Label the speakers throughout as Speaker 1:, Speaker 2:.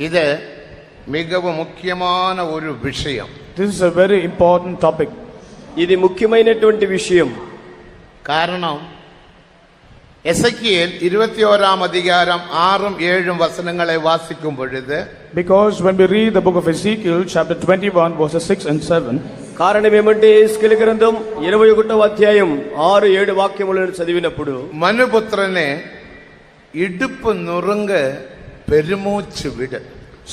Speaker 1: இது மிகவும் முக்கியமான ஒரு விஷயம்.
Speaker 2: This is a very important topic.
Speaker 3: ఇది ముఖ్యమైనటువంటి విషయం.
Speaker 1: കാരണം എസെക്കിയേൽ 21-ാം അധികാരം 6ഉം 7ഉം വചനങ്ങളെ വാസിക്കും പൊഴുത്,
Speaker 2: Because when we read the book of Ezekiel chapter 21 verses 6 and 7,
Speaker 3: కారణం ఏమంటే ఎస్కేలు గ్రంథం 21వ అధ్యాయం 6-7 వాక్యములను చదివినప్పుడు,
Speaker 1: മനുപുത്രനെ ഇടുപ്പ് നുറുങ്ങ് പെരുമൂച്ച് വിട്.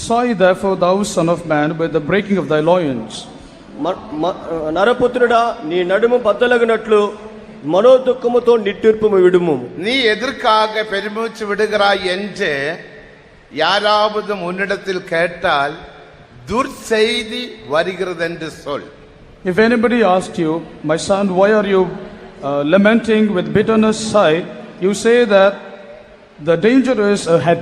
Speaker 2: Sigh therefore thou son of man with the breaking of thy loins.
Speaker 3: నరపుత్రుడా, నీ నడుము బద్దలగునట్లు మనోదుఃఖముతో నిట్టూర్పుము విడుము.
Speaker 1: நீ எதற்காக பெருமூச்சு விடுகிறாய் என்று யாராவது உன்னிடத்தில் கேட்டால் துர்செய்தி வருகிறது என்று சொல்.
Speaker 2: If anybody asks you, my son, why are you lamenting with bitterness sigh, you say that the danger is ahead.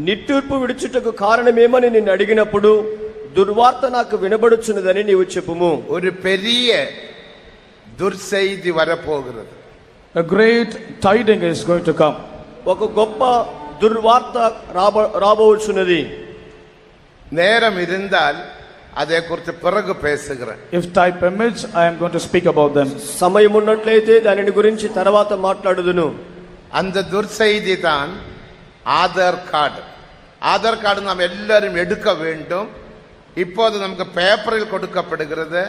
Speaker 3: నిట్టూర్పు విడుచుటకు కారణమేమని నిన్ను అడిగినప్పుడు, దుర్వార్త నాకు వినబడుచున్నదని నీవు చెప్పుము.
Speaker 1: ஒரு பெரிய துர்செய்தி வரப்போகிறது.
Speaker 2: A great tiding is going to come.
Speaker 3: ఒక గొప్ప దుర్వార్త రాబోచున్నది.
Speaker 1: நேரம் இருந்தால் அதை குறித்து பிறகு பேசுகிறேன்.
Speaker 2: If time permits, I am going to speak about them.
Speaker 3: సమయం ఉన్నట్లయితే దానిని గురించి తర్వాత మాట్లాడుదును.
Speaker 1: அந்த துர்செய்தி தான் ஆதார் கார்டு. ஆதார் கார்டு நாம் எல்லாரும் எடுக்க வேண்டும். இப்போது நமக்கு பேப்பரில் கொடுக்கப்படுகிறது.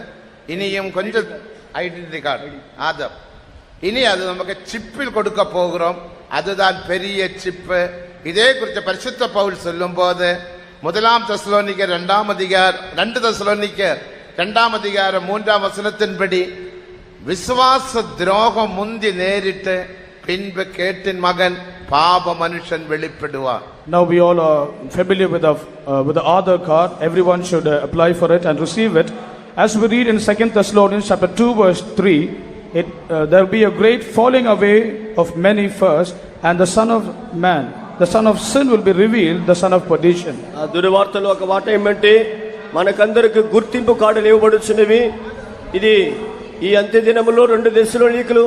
Speaker 1: இனியும் கொஞ்சம் ஐடென்டிட்டி கார்டு ஆதார். இனி அது நமக்கு சிப்பில் கொடுக்க போகிறோம். அதுதான் பெரிய சிப்பு. இதே குறித்து பரிசுத்த பவுல் சொல்லும் போது 1 தெசலோனிக்கர் 2 அதிகாரம் 3 வசனத்தின்படி, விசுவாச துரோகம் முந்தி நேரிட்டு பின்பு கேட்டின் மகன் பாப மனுஷன் வெளிப்படுவார்.
Speaker 2: Now we all are familiar with the Aadhar card. Everyone should apply for it and receive it. As we read in 2 Thessalonians chapter 2 verse 3, there will be a great falling away of many first, and the son of man, the son of sin will be revealed, the son of perdition.
Speaker 3: దుర్వార్తలో ఒక మాట ఏమంటే, మనకందరికి గుర్తింపు కార్డులు ఇవ్వబడుచున్నవి. ఇది ఈ అంత్య దినములో 2 దశలోనికలు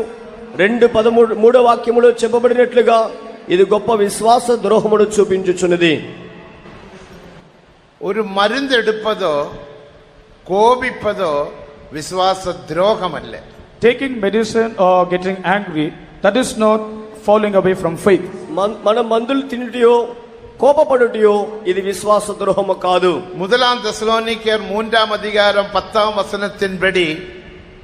Speaker 3: 2:13 వాక్యములో చెప్పబడినట్లుగా ఇది గొప్ప విశ్వాస ద్రోహమును చూపించుచున్నది.
Speaker 1: ஒரு மருந்து எடுப்பதோ கோபிப்பதோ விசுவாச துரோகமல்ல.
Speaker 2: Taking medicine or getting angry, that is not falling away from faith.
Speaker 3: మనం మందులు తినుటయో కోపపడుటయో ఇది విశ్వాస ద్రోహము కాదు.
Speaker 1: 1 தெசலோனிக்கர் 3 அதிகாரம் 10 வசனத்தின்படி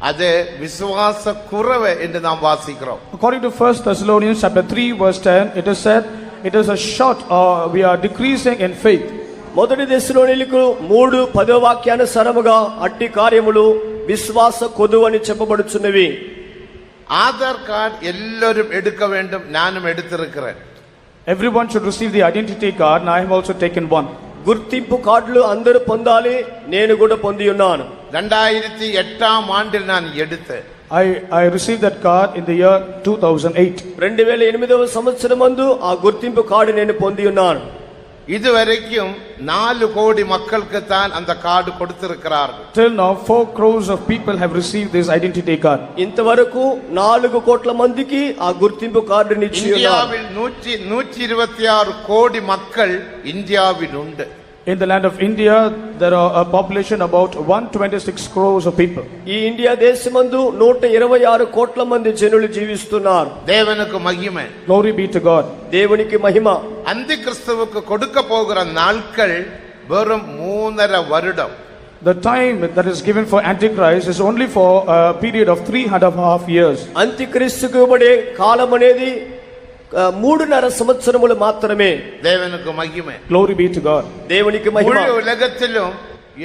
Speaker 1: அது விசுவாச குறைவு என்று நாம் வாசிக்கிறோம்.
Speaker 2: According to 1 Thessalonians chapter 3 verse 10, it is said it is a short or we are decreasing in faith.
Speaker 3: మొదటి దశలోనిలకు 3:10 వాక్యానుసారముగా అట్టి కార్యములు విశ్వాస కొదువు అని చెప్పబడుచున్నవి.
Speaker 1: ஆதார் கார்டு எல்லாரும் எடுக்க வேண்டும். நானும் எடுத்திருக்கிறேன்.
Speaker 2: Everyone should receive the identity card, and I have also taken one.
Speaker 3: గుర్తింపు కార్డులు అందరూ పొందాలి. నేను కూడా పొంది ఉన్నాను.
Speaker 1: 2008ஆம் ஆண்டில் நான் எடுத்தேன்.
Speaker 2: I received that card in the year 2008.
Speaker 3: 2008వ సంవత్సరమందు ఆ గుర్తింపు కార్డు నేను పొంది ఉన్నాను.
Speaker 1: இதுவரைக்கும் 4 கோடி மக்களுக்கு தான் அந்த கார்டு கொடுத்திருக்கிறார்கள்.
Speaker 2: Till now 4 crores of people have received this identity card.
Speaker 3: ఇంతవరకు 4 కోట్ల మందికి ఆ గుర్తింపు కార్డుని ఇచ్చి ఉన్నారు.
Speaker 1: இந்தியாவில் 126 கோடி மக்கள் இந்தியாவில் உண்டு.
Speaker 2: In the land of India, there are a population about 126 crores of people.
Speaker 3: ఈ ఇండియా దేశమందు 126 కోట్ల మంది జనులు జీవిస్తున్నారు.
Speaker 1: தேவனுக்கு மகிமை.
Speaker 2: Glory be to God.
Speaker 3: దేవునికి మహిమ.
Speaker 1: அந்தி கிறிஸ்துவுக்கு கொடுக்க போகிற நாட்கள் வெறும் 3.5 வருடம்.
Speaker 2: The time that is given for Antichrist is only for a period of 3.5 years.
Speaker 3: అంత్యక్రీస్తుకు ఇవ్వబడే కాలం అనేది 3.5 సంవత్సరములు మాత్రమే.
Speaker 1: தேவனுக்கு மகிமை.
Speaker 2: Glory be to God.
Speaker 3: దేవునికి మహిమ.
Speaker 1: முழு உலகத்திலும்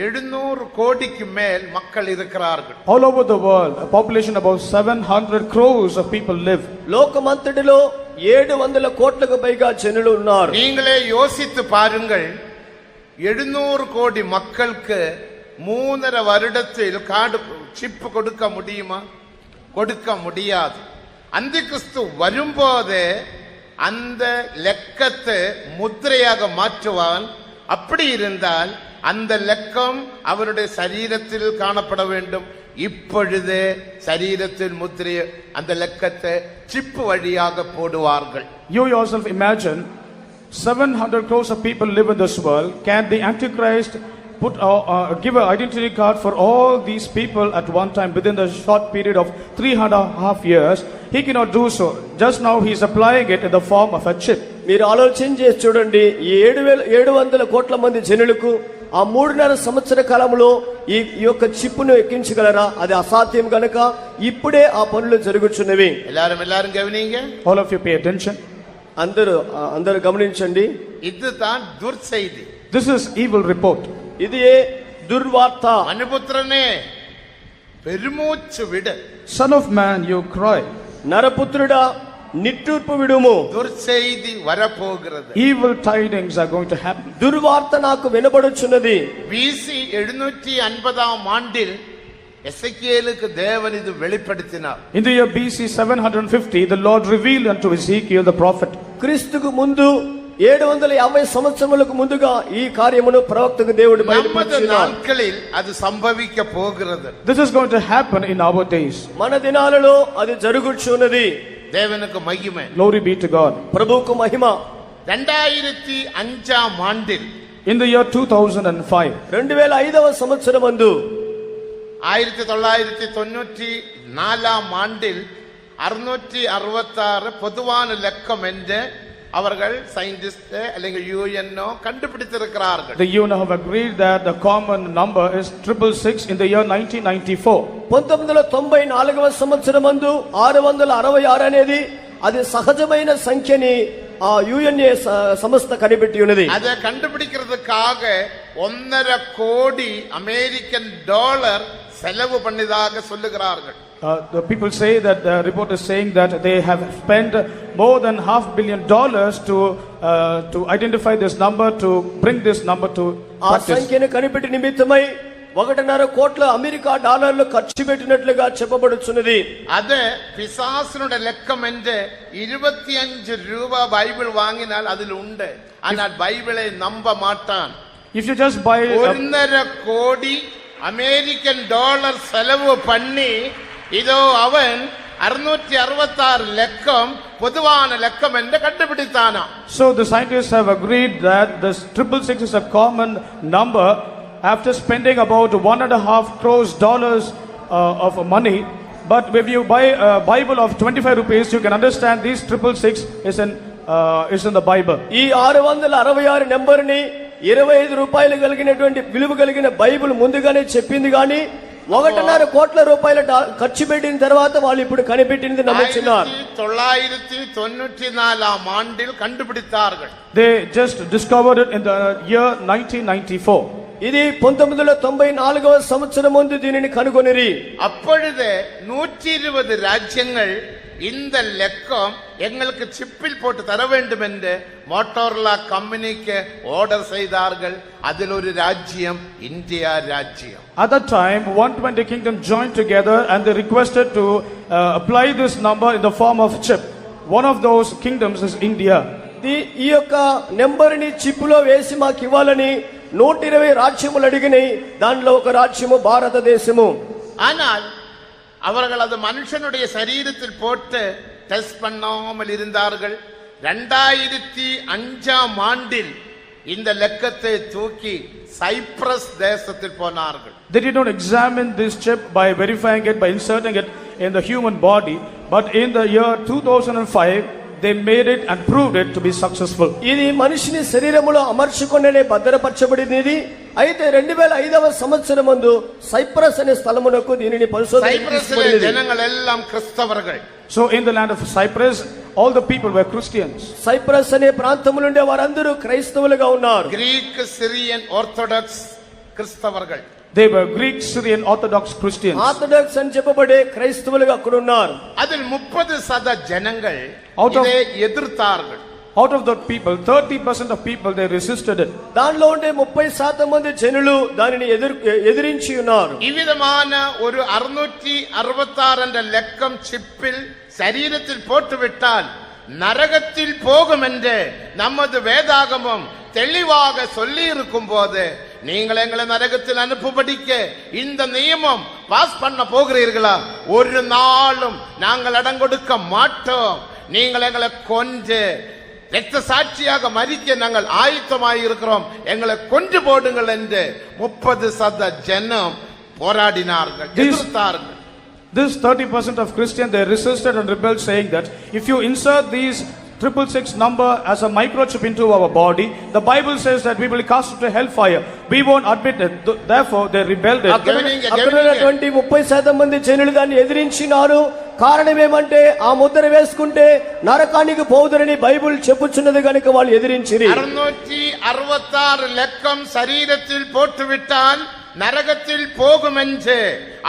Speaker 1: 700 கோடிக்கு மேல் மக்கள் இருக்கிறார்கள்.
Speaker 2: All over the world, a population about 700 crores of people live.
Speaker 3: లోకమంతటిలో 700 కోట్లకు పైగా జనులు ఉన్నారు.
Speaker 1: நீங்களே யோசித்து பாருங்கள். 700 கோடி மக்களுக்கு 3.5 வருடத்தில் கார்டு சிப் கொடுக்க முடியுமா? கொடுக்க முடியாது. அந்தி கிறிஸ்து வரும்போது அந்த லெக்கத்தை முத்திரையாக மாற்றுவான். அப்படி இருந்தால் அந்த லெக்கம் அவருடைய சரீரத்தில் காணப்பட வேண்டும். இப்பொழுது சரீரத்தில் முத்திரை அந்த லெக்கத்தை சிப்பு வழியாக போடுவார்கள்.
Speaker 2: You yourself imagine 700 crores of people live in this world. Can the Antichrist give an identity card for all these people at one time within the short period of 3.5 years? He cannot do so. Just now he is applying it in the form of a chip.
Speaker 3: మీరు ఆలోచన చేసి చూడండి, ఈ 700 కోట్ల మంది జనులకు ఆ 3.5 సంవత్సర కాలంలో ఈ యొక్క చిప్పును ఎక్కించగలరా? అది అసాధ్యం గనుక ఇప్పుడే ఆ పనులు జరుగుచున్నవి.
Speaker 1: எல்லாரும் கவனிங்க.
Speaker 2: All of you pay attention.
Speaker 3: అందరూ గమనించండి.
Speaker 1: இதுதான் துர்செய்தி.
Speaker 2: This is evil report.
Speaker 3: ఇది దుర్వార్త.
Speaker 1: மனுபுத்திரனே பெருமூச்சு விடு.
Speaker 2: Son of man, you cry.
Speaker 3: నరపుత్రుడా నిట్టూర్పు విడుము.
Speaker 1: துர்செய்தி வரப்போகிறது.
Speaker 2: Evil tidings are going to happen.
Speaker 3: దుర్వార్త నాకు వినబడుచున్నది.
Speaker 1: BC 750 ஆண்டில் எசேக்கியேலுக்கு தேவன் இது வெளிப்படுத்தினார்.
Speaker 2: In the year BC 750, the Lord revealed unto Ezekiel the prophet.
Speaker 3: క్రీస్తుకు ముందు 750 సంవత్సరములకు ముందుగా ఈ కార్యమును ప్రవక్తకు దేవుడు
Speaker 1: நமது
Speaker 3: బయలుపరిచాడు.
Speaker 1: நாட்களில் அது சம்பவிக்க போகிறது.
Speaker 2: This is going to happen in our days.
Speaker 3: మన దినాలలో అది జరుగుచున్నది.
Speaker 1: தேவனுக்கு மகிமை.
Speaker 2: Glory be to God.
Speaker 3: ప్రభువుకు మహిమ.
Speaker 1: 2005 ஆண்டில்
Speaker 2: In the year 2005,
Speaker 3: 2005 సంవత్సరమందు
Speaker 1: 1994 ஆண்டில் 666 பொதுவான லக்கம் என்று அவர்கள் சயின்டிஸ்ட் அல்லது UNO கண்டுபிடித்திருக்கிறார்கள்.
Speaker 2: the UN have agreed that the common number is 666 in the year 1994.
Speaker 3: 1994వ సంవత్సరమందు 666 అనేది అది సహజమైన సంఖ్యని ఆ యుఎన్ఏ సంస్థ కనిపెట్టి ఉన్నది.
Speaker 1: அதை கண்டுபிடிக்கிறதுக்காக 1.5 கோடி அமெரிக்கன் டாலர் செலவு பண்ணதாக சொல்லுகிறார்கள்.
Speaker 2: The people say that the report is saying that they have spent more than $500 million to identify this number, to bring this number to
Speaker 3: ఆ
Speaker 2: practice.
Speaker 3: సంఖ్యను కనిపెట్టి నిమిత్తమై 1.5 కోట్ల అమెరికా డాలర్లు ఖర్చు పెట్టినట్లుగా చెప్పబడుచున్నది.
Speaker 1: அது பிசாசனுடைய லக்கம் என்று 25 ரூபாய் பைபிள் வாங்கினால் அதில் உண்டு. ஆனால் பைபிளை நம்ப மாட்டான்.
Speaker 2: If you just buy
Speaker 1: 1.5 கோடி அமெரிக்கன் டாலர் செலவு பண்ணி இதோ அவன் 666 லக்கம் பொதுவான லக்கம் என்று கண்டுபிடித்தானா.
Speaker 2: So the scientists have agreed that this 666 is a common number after spending about $1.5 crores of money. But if you buy a Bible of 25 rupees, you can understand these 666 is in the Bible.
Speaker 3: ఈ 666 నెంబర్ని 25 రూపాయలు కలిగినటువంటి విలువ కలిగిన Bible ముందుగానే చెప్పింది గాని 1.5 కోట్ల రూపాయల ఖర్చు పెట్టిన తర్వాత వాళ్ళు ఇప్పుడు కనిపెట్టినది నమ్ముతున్నారు.
Speaker 1: 1994 ஆண்டில் கண்டுபிடித்தார்கள்.
Speaker 2: They just discovered it in the year 1994.
Speaker 3: ఇది 1994వ సంవత్సరం ముందు దీనిని కనుగొనిరి.
Speaker 1: அப்பொழுது 120 ராஜ்யங்கள் இந்த லக்கம் எங்களுக்கு சிப்பில் போட்டு தர வேண்டும் என்று மோட்டோரோலா கம்பெனிக்கு ஆர்டர் செய்தார்கள். அதில் ஒரு ராஜ்யம் இந்தியா ராஜ்யம்.
Speaker 2: At that time 120 kingdom joined together and they requested to apply this number in the form of chip. One of those kingdoms is India.
Speaker 3: ఈ యొక్క నెంబర్ని చిప్పులో వేసి మాకు ఇవ్వాలని 120 రాజ్యములు అడిగినాయి. దానిలో ఒక రాజ్యము భారతదేశము.
Speaker 1: ஆனால் அவர்கள் அது மனுஷனுடைய சரீரத்தில் போட்டு டெஸ்ட் பண்ணாமல் இருந்தார்கள். 2005 ஆண்டில் இந்த லக்கத்தை தூக்கி சைப்ரஸ் தேசத்தில் போனார்கள்.
Speaker 2: They did not examine this chip by verifying it, by inserting it in the human body, but in the year 2005 they made it and proved it to be successful.
Speaker 3: ఇది మనిషిని శరీరములో అమర్చుకొనే భద్రపరచబడినది. అయితే 2005వ సంవత్సరమందు సైప్రస్ అనే స్థలమునకు దీనిని
Speaker 1: சைப்ரஸிலே ஜனங்கள் எல்லாம் கிறிஸ்தவர்கள்.
Speaker 2: So in the land of Cyprus all the people were Christians.
Speaker 3: Cyprus అనే ప్రాంతములో ఉండే వారందరూ క్రైస్తవులుగా ఉన్నారు.
Speaker 1: கிரீக் சிரியன் ஆர்த்தடாக்ஸ் கிறிஸ்தவர்கள்.
Speaker 2: They were Greek Syrian Orthodox Christians.
Speaker 3: Orthodox అని చెప్పబడే క్రైస్తవులుగా అక్కడ ఉన్నారు.
Speaker 1: அதில் 30% ஜனங்கள்
Speaker 2: Out of-
Speaker 1: இதை எதிர்த்தார்கள்.
Speaker 2: Out of that people 30% of people they resisted it.
Speaker 3: దానిలో ఉండే 30% మంది జనులు దానిని ఎదిరించి ఉన్నారు.
Speaker 1: இவ்விதமான ஒரு 666 என்ற லக்கம் சிப்பில் சரீரத்தில் போட்டுவிட்டால் நரகத்தில் போகும் என்று நமது வேதாகமம் தெளிவாக சொல்லி இருக்கும் போது நீங்கள் எங்களை நரகத்தில் அனுப்பும்படிக்க இந்த நியமம் பாஸ் பண்ண போகிறீர்களா? ஒரு நாளும் நாங்கள் இடம் கொடுக்க மாட்டோம். நீங்கள் எங்களை கொன்று ரத்த சாட்சியாக மரிக்க நாங்கள் ஆயத்தமாய் இருக்கிறோம், எங்களை கொன்று போடுங்கள் என்று 30% ஜனம் போராடினார்கள், எதிர்த்தார்கள்.
Speaker 2: This 30% of Christians, they resisted and rebelled, saying that if you insert these 666 number as a microchip into our body, the Bible says that we will be cast into hellfire. We won't admit it. Therefore, they rebelled it.
Speaker 3: అక్కడ 30% మంది జనులు దాన్ని ఎదిరించినారు. కారణం ఏమంటే ఆ ముద్ర వేసుకుంటే నరకానికి పోవుదరని Bible చెప్పుచున్నది కనుక వాళ్ళు ఎదిరించిరి.
Speaker 1: 666 லட்சம் சரீரத்தில் போட்டுவிட்டால் நரகத்தில் போகும் என்று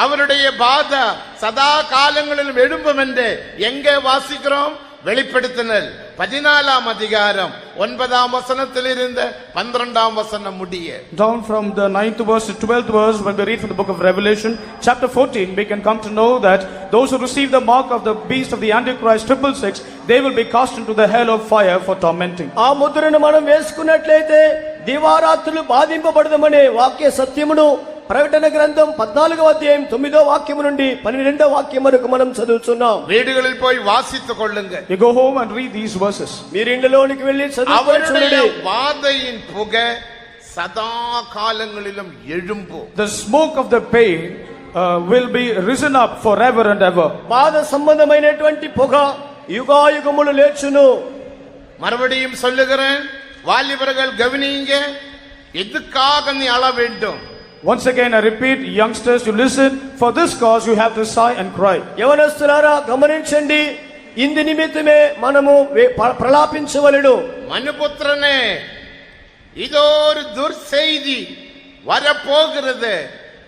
Speaker 1: அவருடைய பாத சதா காலங்களிலும் எழும்பும் என்று எங்கே வாசிக்கிறோம்? வெளிப்படுத்தினல் 14ஆம் அதிகாரம் 9ஆம் வசனத்திலிருந்து 12ஆம் வசனம் முடிய.
Speaker 2: Down from the 9th verse to 12th verse, when we read from the book of Revelation, chapter 14, we can come to know that those who receive the mark of the beast of the Antichrist 666, they will be cast into the hell of fire for tormenting.
Speaker 3: ఆ ముద్రను మనం వేసుకున్నట్లయితే దివారాత్రులు బాధింపబడదమనే వాక్య సత్యమును ప్రకటన గ్రంథం 14వ అధ్యాయం 9వ వాక్యము నుండి 12వ వాక్యం వరకు మనం చదువుతున్నాం.
Speaker 1: வீடுகளில் போய் வாசித்துக் கொள்ளுங்க.
Speaker 2: You go home and read these verses.
Speaker 3: మీరు ఇంటిలోనికి వెళ్ళి చదువుకొని చూడండి.
Speaker 1: வாதையின் புகை சதா காலங்களிலும் எழும்பும்.
Speaker 2: The smoke of the pain will be risen up forever and ever.
Speaker 3: బాధ సంబంధమైనటువంటి పొగ యుగాయుగములు లేచును.
Speaker 1: மறுபடியும் சொல்லுகிறேன், வாலிபர்கள் கவனிங்க, எதுக்காக நீ அழ வேண்டும்?
Speaker 2: Once again I repeat, youngsters, you listen, for this cause you have to sigh and cry.
Speaker 3: యవనస్తులారా గమనించండి, ఇందు నిమిత్తమే మనము ప్రలాపించవలెను.
Speaker 1: மனுபுத்திரனே, இதோ ஒரு துர்செய்தி வரப்போகிறது,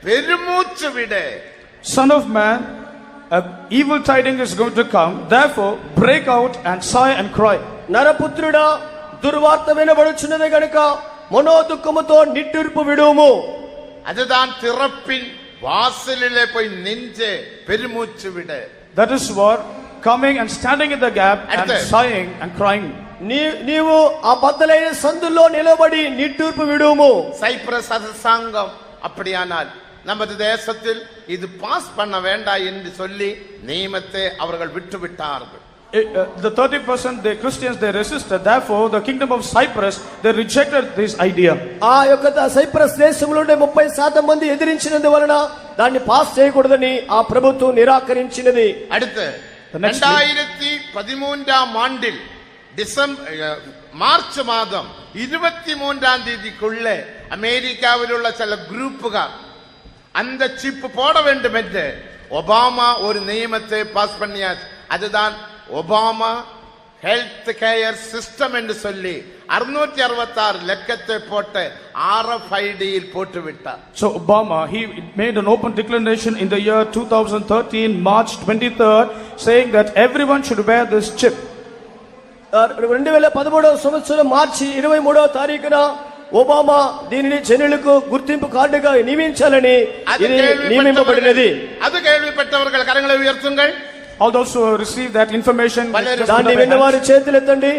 Speaker 1: பெருமூச்சு விடு.
Speaker 2: Son of man, evil tidings is going to come, therefore break out and sigh and cry.
Speaker 3: నరపుత్రుడా, దుర్వార్త వినబడుచున్నది గనుక మనోదుఃఖముతో నిట్టూర్పు విడుము.
Speaker 1: அதுதான் திறப்பின் வாசலிலே போய் நின்று பெருமூச்சு விடு.
Speaker 2: That is what coming and standing in the gap and sighing and crying.
Speaker 3: నీవు ఆ బద్దలైన సందుల్లో నిలబడి నిట్టూర్పు విడుము.
Speaker 1: சைப்ரஸ் அரசாங்கம் அப்படியானால் நமது தேசத்தில் இது பாஸ் பண்ண வேண்டாம் என்று சொல்லி நியமத்தை அவர்கள் விட்டு விட்டார்கள்.
Speaker 2: The 30%, the Christians, they resisted. Therefore, the kingdom of Cyprus, they rejected this idea.
Speaker 3: ఆ యొక్క సైప్రస్ దేశంలో 30% మంది ఎదిరించినందువలన దాన్ని పాస్ చేయకూడదని ఆ ప్రభుత్వం నిరాకరించినది.
Speaker 1: அடுத்து 2013ஆம் ஆண்டில் மார்ச் மாதம் 23ஆம் தேதிக்குள்ள அமெரிக்காவில் உள்ள சில குரூப்புகள் அந்த சிப் போட வேண்டும் என்று ஒபாமா ஒரு நியமத்தை பாஸ் பண்ணியாச்சு. அதுதான் ஒபாமா ஹெல்த் கேர் சிஸ்டம் என்று சொல்லி 666 லட்சத்தை போட்டு RFID-யில் போட்டு விட்டார்.
Speaker 2: So Obama, he made an open declaration in the year 2013, March 23rd, saying that everyone should wear this chip.
Speaker 3: 2013వ సంవత్సరం మార్చి 23వ తారీఖున ఒబామా దీనిని జనులకు గుర్తింపు కార్డుగా నియమించాలని నియమింపబడినది.
Speaker 1: அது கேள்விப்பட்டவர்கள் கரங்களை உயர்த்துங்கள்.
Speaker 2: All those who receive that information,
Speaker 3: దాన్ని విన్నవారు చేతులెత్తండి.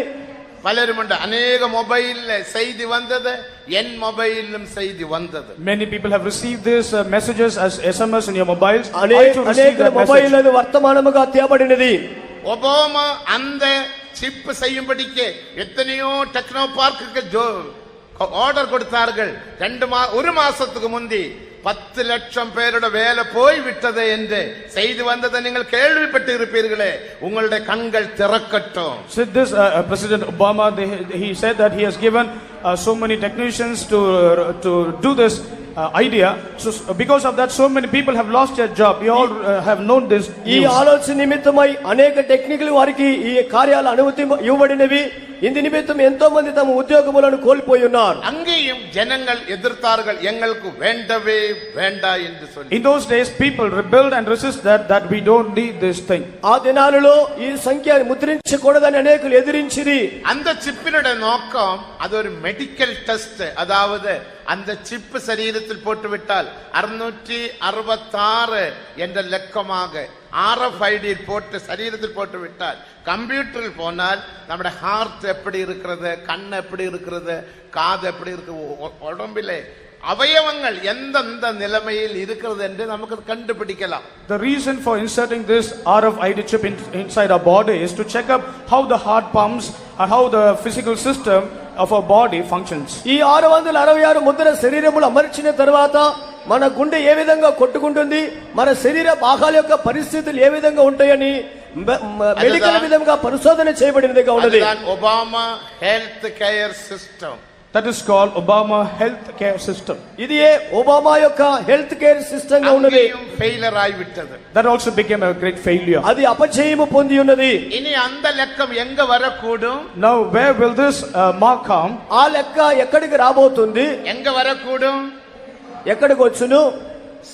Speaker 1: பலருமுண்டு. அநேக மொபைல்ல செய்தி வந்தது, என் மொபைலிலும் செய்தி வந்தது.
Speaker 2: Many people have received these messages as SMS in your mobiles.
Speaker 3: అనేక మొబైల్ అది వర్తమానముగా తేబడినది.
Speaker 1: ஒபாமா அந்த சிப் செய்யும்படிக்கு எத்தனையோ டெக்னோ பார்க்குக்கு ஆர்டர் கொடுத்தார்கள். ஒரு மாசத்துக்கு முந்தி 10 லட்சம் பேரோட வேலை போய் விட்டது என்று செய்தி வந்ததை நீங்கள் கேள்விப்பட்டு இருப்பீர்களே, உங்களுடைய கண்கள் திறக்கட்டும்.
Speaker 2: So this President Obama, he said that he has given so many technicians to do this idea. So because of that, so many people have lost their job. You all have known this
Speaker 3: ఈ ఆలోచన నిమిత్తమై అనేక technical వారికి ఈ కార్యాల అనుమతి ఇవ్వబడినవి. ఇందు నిమిత్తం ఎంతో మంది తమ ఉద్యోగములను కోల్పోయి ఉన్నారు.
Speaker 1: அங்கேயும் ஜனங்கள் எதிர்த்தார்கள், எங்களுக்கு வேண்டவே வேண்டாம் என்று சொல்லி.
Speaker 2: In those days, people rebelled and resisted that we don't need this thing.
Speaker 3: ఆ దినాలలో ఈ సంఖ్య ముద్రించకూడదని అనేకులు ఎదిరించిరి.
Speaker 1: அந்த சிப்பினுடைய நோக்கம் அது ஒரு மெடிக்கல் டெஸ்ட். அதாவது அந்த சிப் சரீரத்தில் போட்டுவிட்டால் 666 என்ற லட்சமாக RFID-யில் போட்டு சரீரத்தில் போட்டு விட்டால், கம்ப்யூட்டரில் போனால் நம்முடைய ஹார்ட் எப்படி இருக்கிறது, கண் எப்படி இருக்கிறது, காது எப்படி இருக்கு, உடம்பிலே அவயவங்கள் எந்தெந்த நிலைமையில் இருக்கிறது என்று நமக்கு கண்டுபிடிக்கலாம்.
Speaker 2: The reason for inserting this RFID chip inside our body is to check up how the heart pumps, how the physical system of our body functions.
Speaker 3: ఈ 666 ముద్ర శరీరములు అమర్చిన తర్వాత మన గుండె ఏ విధంగా కొట్టుకుంటుంది, మన శరీర భాగాల యొక్క పరిస్థితులు ఏ విధంగా ఉంటాయని మెడికల్ విధంగా పరిశోధన చేయబడినదిగా ఉన్నది.
Speaker 1: Obama health care system.
Speaker 2: That is called Obama health care system.
Speaker 3: ఇది ఒబామా యొక్క హెల్త్ కేర్ సిస్టమ్ గా ఉన్నది.
Speaker 1: ఫెయిలర్ ఆయి విట్టது.
Speaker 2: That also became a great failure.
Speaker 3: అది అపజయము పొంది ఉన్నది.
Speaker 1: ఇని అంద లెక్కం Enga వరకూடும்?
Speaker 2: Now where will this mark come?
Speaker 3: ఆ లెక్క ఎక్కడికి రాబోతుంది?
Speaker 1: ఎంగ వరకూடும்?
Speaker 3: ఎక్కడికి వచ్చును?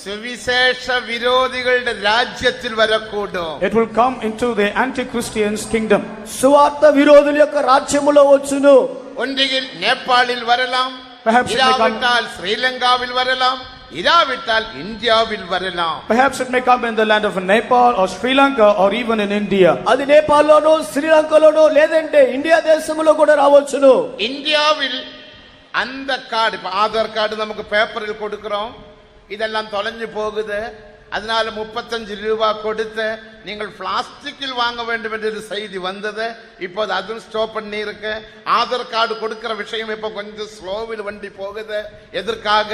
Speaker 1: സുവിശേഷ വിരോധികളുടെ രാജ്യത്തിൽ വരക്കൂടും.
Speaker 2: It will come into the anti-Christians kingdom.
Speaker 3: సువార్త విరోధుల యొక్క రాజ్యములో వచ్చును.
Speaker 1: ഒന്നുകിൽ നേപ്പാളിൽ വരലാം,
Speaker 2: Perhaps it may come-
Speaker 1: ഇരാവിട്ടാൽ ശ്രീലങ്കാവിൽ വരലാം, ഇരാവിട്ടാൽ ഇന്ത്യാവിൽ വരലാം.
Speaker 2: Perhaps it may come in the land of Nepal or Sri Lanka or even in India.
Speaker 3: అది నేపాల్లోనో శ్రీలంకలోనో లేదంటే ఇండియా దేశంలో కూడా రావచ్చును.
Speaker 1: ഇന്ത്യാവിൽ அந்த கார்டு, இப்ப ஆதார் கார்டு நமக்கு பேப்பரில் கொடுக்கிறோம், இதெல்லாம் தொலைஞ்சு போகுது, அதனால 35 ரூபா கொடுத்து நீங்கள் பிளாஸ்டிக்கில் வாங்க வேண்டும் என்ற ஒரு செய்தி வந்தது. இப்போது அதுவும் ஸ்டாப் பண்ணி இருக்கு. ஆதார் கார்டு கொடுக்கிற விஷயம் இப்ப கொஞ்சம் ஸ்லோவில் வண்டி போகுது. எதற்காக?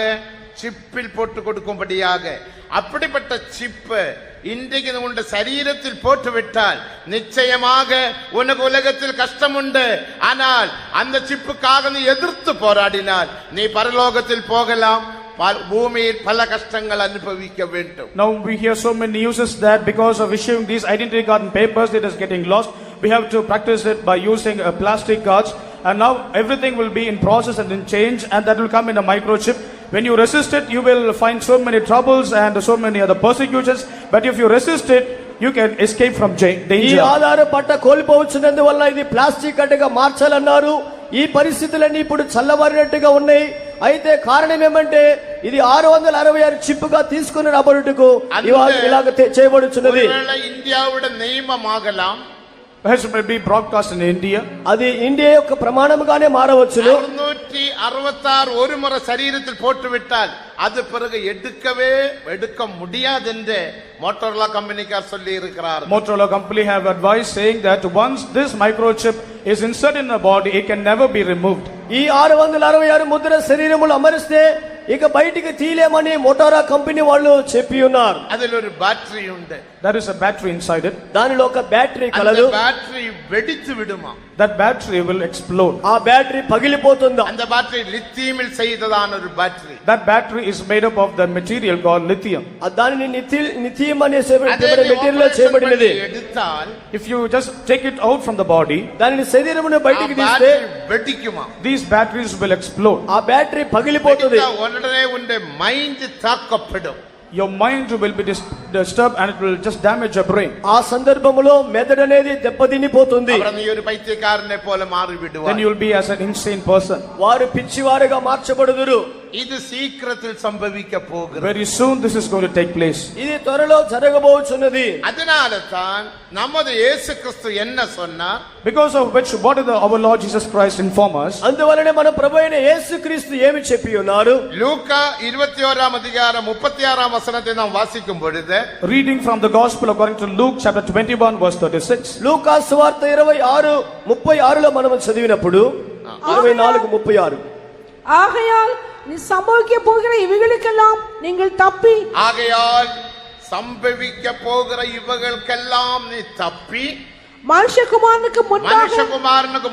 Speaker 1: சிப்பில் போட்டு கொடுக்கும்படியாக. அப்படிப்பட்ட சிப்பு இன்றைக்கு உன்னுடைய சரீரத்தில் போட்டு விட்டால் நிச்சயமாக உனக்கு உலகத்தில் கஷ்டம் உண்டு. ஆனால் அந்த சிப்புக்காக நீ எதிர்த்து போராடினால் நீ பரலோகத்தில் போகலாம், பூமியில் பல கஷ்டங்கள் அனுபவிக்க வேண்டும்.
Speaker 2: Now we hear so many uses that because of issuing these identity card and papers, it is getting lost. We have to practice it by using plastic cards, and now everything will be in process and in change, and that will come in a microchip. When you resist it, you will find so many troubles and so many other persecutions. But if you resist it, you can escape from
Speaker 3: ఈ
Speaker 2: danger.
Speaker 3: ఆధార పట్ట కోల్పోవచ్చున్నందువల్ల ఇది plastic అడ్డగా మార్చాలన్నారు. ఈ పరిస్థితులన్నీ ఇప్పుడు చల్లబడినట్టుగా ఉన్నాయి. అయితే కారణం ఏమంటే ఇది 666 చిప్పుగా తీసుకుని రాబడుటకు ఇలాగ చేయబడుచున్నది.
Speaker 1: ఇండియావుడే నియమమాగలాం.
Speaker 2: Perhaps it may be broadcast in India.
Speaker 3: అది ఇండియా యొక్క ప్రమాణముగానే మారవచ్చును.
Speaker 1: 666 ஒரு முறை சரீரத்தில் போட்டு விட்டால் அது பிறகு எடுக்க முடியாது என்று மோட்டோரோலா கம்பெனிக்கார் சொல்லி இருக்கிறார்.
Speaker 2: Motorola company have advised saying that once this microchip is inserted in the body, it can never be removed.
Speaker 3: ఈ 666 ముద్ర శరీరములు అమరిస్తే ఇక బయటికి తీలేమని మోటారా కంపెనీ వాళ్ళు చెప్పి ఉన్నారు.
Speaker 1: அதில் ஒரு பேட்டரி உண்டு.
Speaker 2: There is a battery inside it.
Speaker 3: దానిలో ఒక బ్యాటరీ
Speaker 1: அந்த
Speaker 3: కలదు.
Speaker 1: பேட்டரி வெடித்து விடுமா?
Speaker 2: That battery will explode.
Speaker 3: ఆ బ్యాటరీ పగిలిపోతుందా?
Speaker 1: அந்த பேட்டரி லித்தியமில் செய்ததான ஒரு battery.
Speaker 2: That battery is made up of the material called lithium.
Speaker 3: దానిని నిథియం అనే మెటీరియల్ చేయబడినది.
Speaker 1: எடுத்தால்
Speaker 2: If you just take it out from the body,
Speaker 3: దానిని శరీరమును బయటికి తీస్తే
Speaker 1: வெடிக்குமா?
Speaker 2: these batteries will explode.
Speaker 3: ఆ బ్యాటరీ పగిలిపోతుంది.
Speaker 1: உடனே உன்னுடைய mind தாக்கப்படும்.
Speaker 2: Your mind will be disturbed and it will just damage your brain.
Speaker 3: ఆ సందర్భములో మెదడు అనేది దెబ్బతినిపోతుంది.
Speaker 1: அப்புறம் நீ ஒரு பைத்தியக்காரனை போல மாறி
Speaker 2: Then
Speaker 1: விடுவாய்.
Speaker 2: you will be as an insane person.
Speaker 3: వారు పిచ్చివారుగా మార్చబడుదురు.
Speaker 1: இது சீக்கிரத்தில் சம்பவிக்க போகிறது.
Speaker 2: Very soon this is going to take place.
Speaker 3: ఇది త్వరలో జరగబోచున్నది.
Speaker 1: அதனால தான் நமது இயேசு கிறிஸ்து என்ன சொன்னார்?
Speaker 2: Because of which, what did our Lord Jesus Christ inform us?
Speaker 3: అందువలనే మన ప్రభువైన యేసుక్రీస్తు ఏమి చెప్పి ఉన్నారు?
Speaker 1: லூக்கா 21ஆம் அதிகாரம் 36ஆம் வசனத்தை நாம் வாசிக்கும் பொழுது,
Speaker 2: Reading from the Gospel according to Luke chapter 21 verse 36.
Speaker 3: లూకా సువార్త 26:36లో మనం చదివినప్పుడు 24:36
Speaker 4: ஆகையால் நீ சம்பவிக்க போகிற இவைகளுக்கெல்லாம் நீங்கள் தப்பி
Speaker 1: ஆகையால் சம்பவிக்க போகிற இவைகளுக்கெல்லாம் நீ தப்பி
Speaker 4: மனுஷகுமாரனுக்கு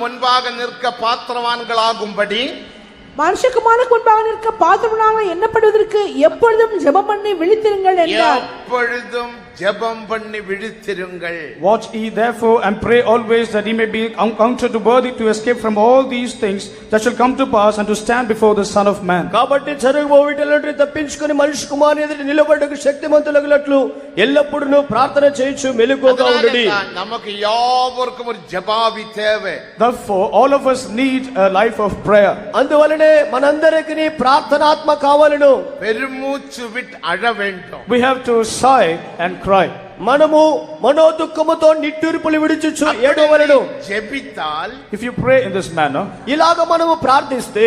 Speaker 1: முன்பாக நிற்க பாத்திரவான்களாகும்படி
Speaker 4: நிற்க பாத்திரமாக எண்ணப்படுவதற்கு எப்பொழுதும் ஜெபம் பண்ணி விழித்திருங்கள் என்றார்.
Speaker 1: எப்பொழுதும் ஜெபம் பண்ணி விழித்திருங்கள்.
Speaker 2: Watch ye therefore and pray always that ye may be counted worthy to escape from all these things that shall come to pass and to stand before the Son of Man.
Speaker 3: కాబట్టి జరగబోయేటటువంటి తప్పించుకొని మనిషి కుమారుని ఎదుట నిలబడకు శక్తిమంతులగునట్లు ఎల్లప్పుడూ ప్రార్థన చేయించు మెలకువగా ఉండుడి.
Speaker 1: நமக்கு யாவருக்கும் ஒரு ஜெபாவி தேவை.
Speaker 2: Therefore all of us need a life of prayer.
Speaker 3: అందువలనే మనందరికీ ప్రార్థనాత్మ కావాలను.
Speaker 1: பெருமூச்சு விட்டு அழ வேண்டும்.
Speaker 2: We have to sigh and cry.
Speaker 3: మనము మనోదుఃఖముతో నిట్టూర్పులు విడుచుచు ఏడవలను.
Speaker 1: ஜெபித்தால்
Speaker 2: If you pray in this manner,
Speaker 3: ఇలాగ మనము ప్రార్థిస్తే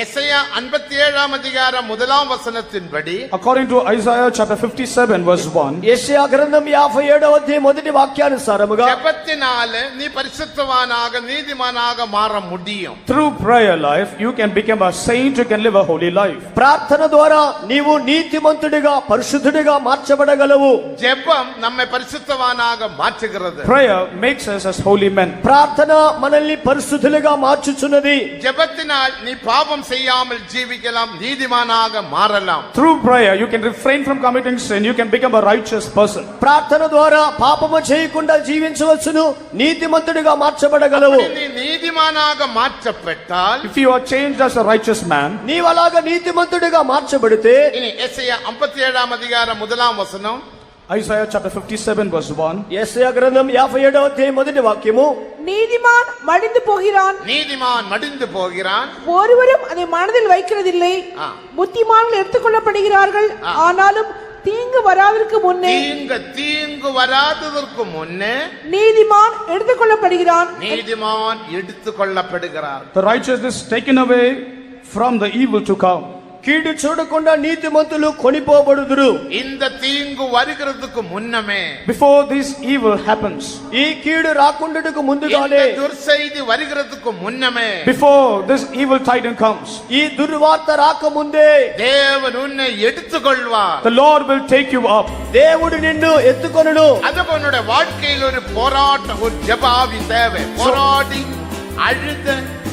Speaker 1: எசையா 57 அதிகாரம் 1 வசனத்தின்படி
Speaker 2: according to Isaiah chapter 57 verse 1,
Speaker 3: యెషయా గ్రంథం 57వ అధ్యాయం మొదటి వాక్యానుసారముగా
Speaker 1: ஜெபத்தினால நீ பரிசுத்தவானாக நீதிமானாக மாற முடியும்.
Speaker 2: through prayer life you can become a saint, you can live a holy life.
Speaker 3: ప్రార్థన ద్వారా నీవు నీతిమంతుడిగా పరిశుద్ధుడిగా మార్చబడగలవు.
Speaker 1: ஜெபம் நம்மை பரிசுத்தவானாக மாற்றுகிறது.
Speaker 2: Prayer makes us as holy men.
Speaker 3: ప్రార్థన మనల్ని పరిశుద్ధులుగా మార్చుచున్నది.
Speaker 1: ஜெபத்தினால் நீ பாவம் செய்யாமல் ஜீவிக்கலாம், நீதிமானாக மாறலாம்.
Speaker 2: Through prayer you can refrain from committing sin, you can become a righteous person.
Speaker 3: ప్రార్థన ద్వారా పాపము చేయకుండా జీవించవచ్చును, నీతిమంతుడిగా మార్చబడగలవు.
Speaker 1: நீ நீதிமானாக மாற்றப்பட்டால்
Speaker 2: If you are changed as a righteous man,
Speaker 3: నీవు అలాగా నీతిమంతుడిగా మార్చబడితే
Speaker 1: இனி எசையா 57 அதிகாரம் 1 வசனம்,
Speaker 2: Isaiah chapter 57 verse 1,
Speaker 3: యెషయా గ్రంథం 57వ అధ్యాయం మొదటి వాక్యము,
Speaker 4: நீதிமான் மடிந்து போகிறான்,
Speaker 1: நீதிமான் மடிந்து போகிறான்,
Speaker 4: ஒருவரும் அதை மனதில் வைக்கிறதில்லை. புத்திமான்கள் எடுத்துக்கொள்ளப்படுகிறார்கள், ஆனாலும் தீங்கு வராதற்கு முன்னே
Speaker 1: தீங்கு வராததற்கு முன்னே
Speaker 4: நீதிமான் எடுத்துக்கொள்ளப்படுகிறான்.
Speaker 1: நீதிமான் எடுத்துக்கொள்ளப்படுகிறார்.
Speaker 2: the righteous is taken away from the evil to come.
Speaker 3: కీడు చూడకుండా నీతిమంతులు కొనిపోబడుదురు.
Speaker 1: இந்த தீங்கு வருகிறதுக்கு முன்னமே,
Speaker 2: Before this evil happens,
Speaker 3: ఈ కీడు రాకుండాకు
Speaker 1: இந்த
Speaker 3: ముందుగానే,
Speaker 1: துர்செய்தி வருகிறதுக்கு முன்னமே,
Speaker 2: before this evil titan comes,
Speaker 3: ఈ దుర్వార్త రాకముందే
Speaker 1: தேவன் உன்னை எடுத்துக்கொள்வார்.
Speaker 2: the Lord will take you up.
Speaker 3: దేవుడు నిన్ను ఎత్తుకొనును.
Speaker 1: அதுக்கு உன்னுடைய வாழ்க்கையில் ஒரு போராட்டம், ஒரு ஜெபாவி தேவை. போராடி அழுத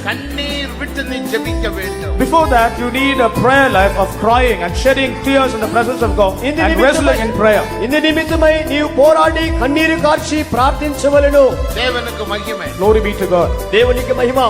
Speaker 1: கண்ணீர் விட்டு நீ ஜெபிக்க வேண்டும்.
Speaker 2: Before that you need a prayer life of crying and shedding tears in the presence of God and wrestling in prayer.
Speaker 3: ఇందు నిమిత్తమై నీవు పోరాడి కన్నీరు కార్చి ప్రార్థించవలెను.
Speaker 1: தேவனுக்கு மகிமை.
Speaker 2: Glory be to God.
Speaker 3: దేవునికి మహిమ.